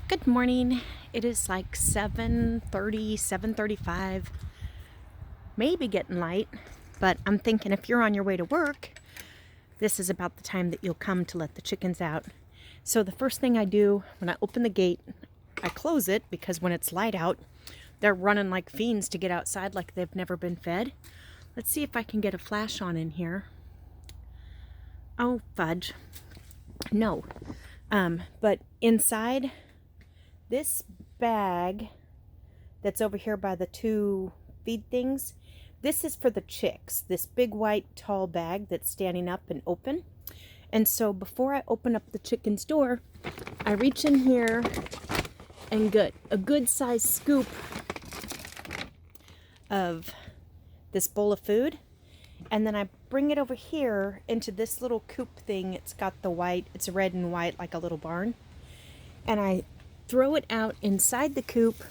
Good morning. It is like 7:30, 7:35, maybe getting light, but I'm thinking if you're on your way to work, this is about the time that you'll come to let the chickens out. So the first thing I do when I open the gate, I close it because when it's light out, they're running like fiends to get outside like they've never been fed. Let's see if I can get a flash on in here. Oh, fudge. No. But inside this bag that's over here by the two feed things, this is for the chicks. This big white tall bag that's standing up and open. And so before I open up the chicken's door, I reach in here and get a good sized scoop of this bowl of food. And then I bring it over here into this little coop thing. It's got the white, it's red and white like a little barn. And I throw it out inside the coop.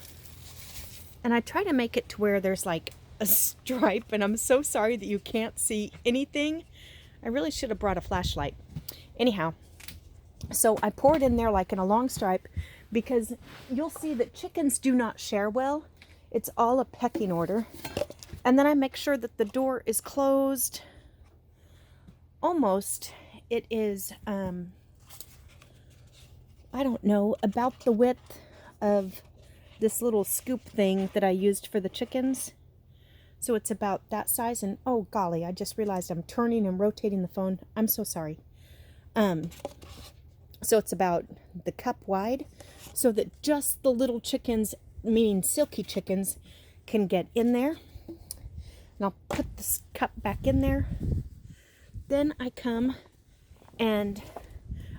And I try to make it to where there's like a stripe. And I'm so sorry that you can't see anything. I really should have brought a flashlight. Anyhow, so I pour it in there like in a long stripe because you'll see that chickens do not share well. It's all a pecking order. And then I make sure that the door is closed. Almost, it is, I don't know, about the width of this little scoop thing that I used for the chickens. So it's about that size. And oh golly, I just realized I'm turning and rotating the phone. I'm so sorry. So it's about the cup wide so that just the little chickens, meaning silky chickens, can get in there. And I'll put this cup back in there. Then I come and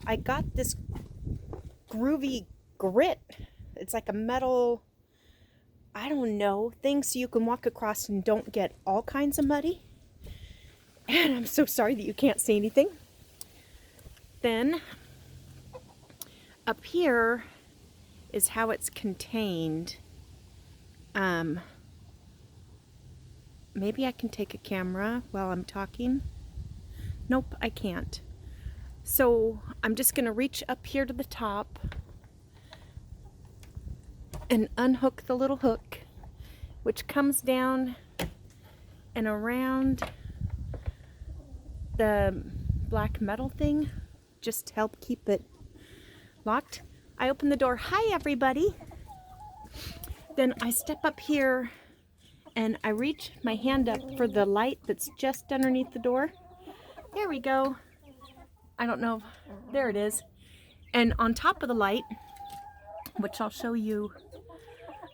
I got this groovy grit. It's like a metal, I don't know, thing so you can walk across and don't get all kinds of muddy. And I'm so sorry that you can't see anything. Then up here is how it's contained. Maybe I can take a camera while I'm talking. Nope, I can't. So I'm just going to reach up here to the top and unhook the little hook, which comes down and around the black metal thing, just to help keep it locked. I open the door. Hi, everybody. Then I step up here and I reach my hand up for the light that's just underneath the door. There we go. I don't know. There it is. And on top of the light, which I'll show you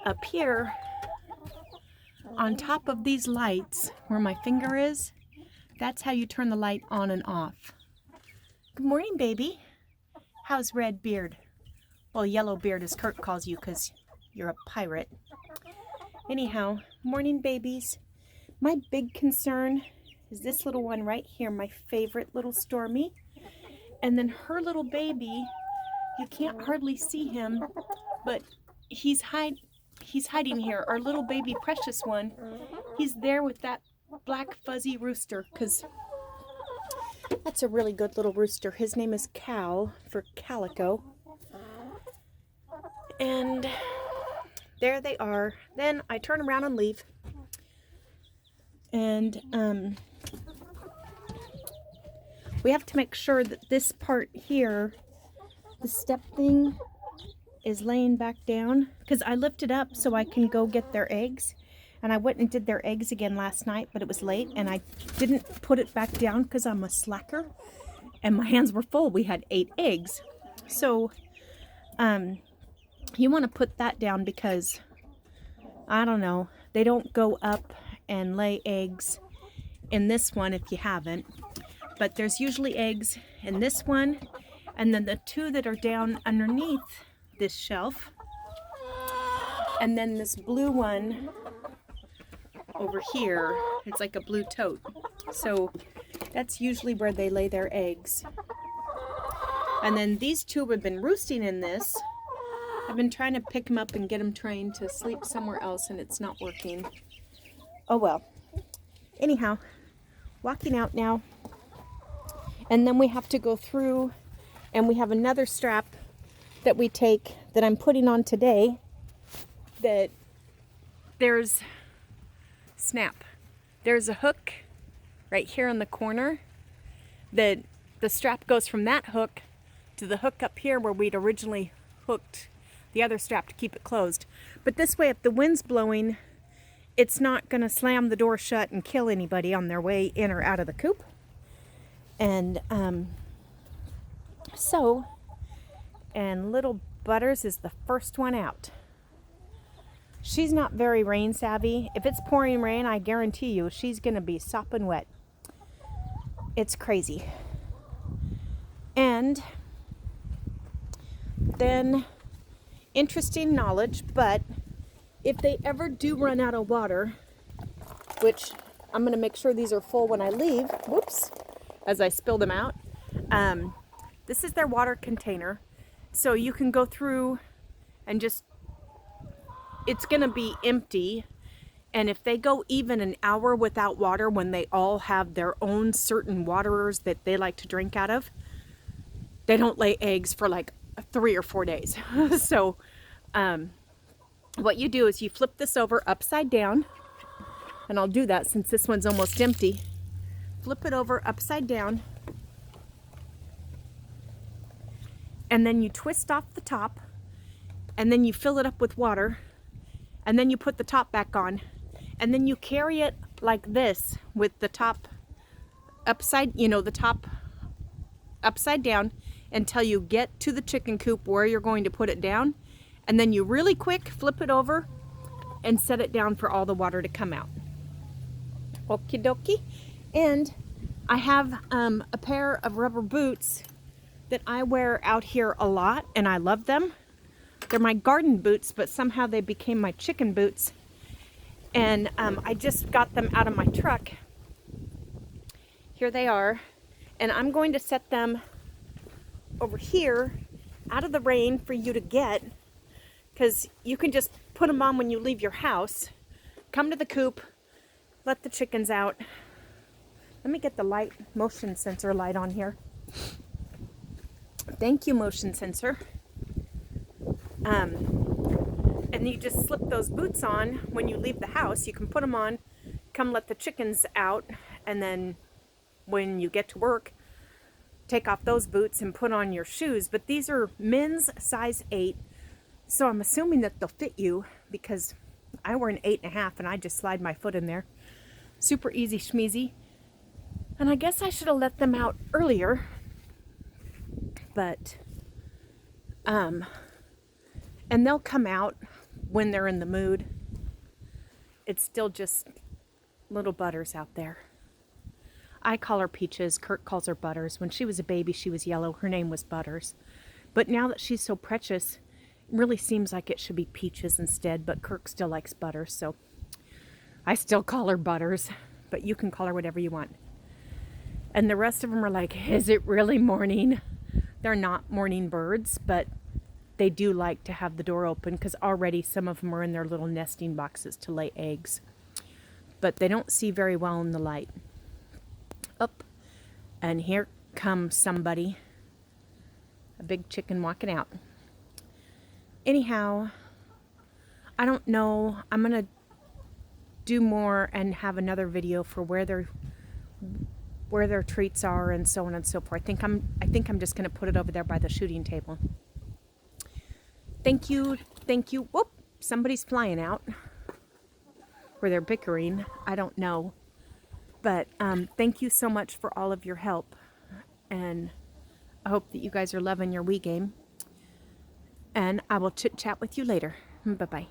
up here, on top of these lights, where my finger is, that's how you turn the light on and off. Good morning, baby. How's Red Beard? Well, Yellow Beard, as Kurt calls you, because you're a pirate. Anyhow, morning, babies. My big concern is this little one right here, my favorite little Stormy. And then her little baby, you can't hardly see him, but he's hiding here. Our little baby precious one, he's there with that black fuzzy rooster, because that's a really good little rooster. His name is Cal, for Calico. And there they are. Then I turn around and leave. And we have to make sure that this part here, the step thing, is laying back down, because I lift it up so I can go get their eggs. And I went and did their eggs again last night, but it was late and I didn't put it back down because I'm a slacker and my hands were full. We had 8 eggs. So you want to put that down because, I don't know, they don't go up and lay eggs in this one if you haven't. But there's usually eggs in this one, and then the 2 that are down underneath this shelf, and then this blue one over here. It's like a blue tote. So that's usually where they lay their eggs. And then these 2 have been roosting in this. I've been trying to pick them up and get them trained to sleep somewhere else, and it's not working. Oh well. Anyhow, walking out now. And then we have to go through, and we have another strap that we take, that I'm putting on today, that there's snap. There's a hook right here in the corner that the strap goes from that hook to the hook up here where we'd originally hooked the other strap to keep it closed. But this way, if the wind's blowing, it's not going to slam the door shut and kill anybody on their way in or out of the coop. And and little Butters is the first one out. She's not very rain savvy. If it's pouring rain, I guarantee you she's going to be sopping wet. It's crazy. And then, interesting knowledge, but if they ever do run out of water, which I'm going to make sure these are full when I leave, whoops, as I spill them out. This is their water container. So you can go through and just, it's going to be empty. And if they go even an hour without water, when they all have their own certain waterers that they like to drink out of, they don't lay eggs for like 3 or 4 days. So what you do is you flip this over upside down, and I'll do that since this one's almost empty. Flip it over upside down, and then you twist off the top, and then you fill it up with water, and then you put the top back on, and then you carry it like this with the top upside, the top upside down until you get to the chicken coop where you're going to put it down, and then you really quick flip it over and set it down for all the water to come out. Okie dokie. And I have a pair of rubber boots that I wear out here a lot, and I love them. They're my garden boots, but somehow they became my chicken boots. And I just got them out of my truck. Here they are. And I'm going to set them over here out of the rain for you to get, because you can just put them on when you leave your house. Come to the coop, let the chickens out. Let me get the light, motion sensor light on here. Thank you, motion sensor. And you just slip those boots on when you leave the house. You can put them on, come let the chickens out, and then when you get to work, take off those boots and put on your shoes. But these are men's size 8, so I'm assuming that they'll fit you, because I wear an 8.5 and I just slide my foot in there. Super easy schmeezy. And I guess I should have let them out earlier, but and they'll come out when they're in the mood. It's still just little Butters out there. I call her Peaches. Kirk calls her Butters. When she was a baby, she was yellow. Her name was Butters. But now that she's so precious, it really seems like it should be Peaches instead. But Kirk still likes Butters, so I still call her Butters. But you can call her whatever you want. And the rest of them are like, is it really morning? They're not morning birds, but they do like to have the door open, because already some of them are in their little nesting boxes to lay eggs. But they don't see very well in the light. Up, and here comes somebody, a big chicken walking out. Anyhow, I don't know, I'm gonna do more and have another video for where their treats are and so on and so forth. I think I'm just gonna put it over there by the shooting table. Thank you. Whoop, somebody's flying out, or they're bickering, I don't know. But thank you so much for all of your help, and I hope that you guys are loving your Wii game, and I will chit chat with you later. Bye-bye.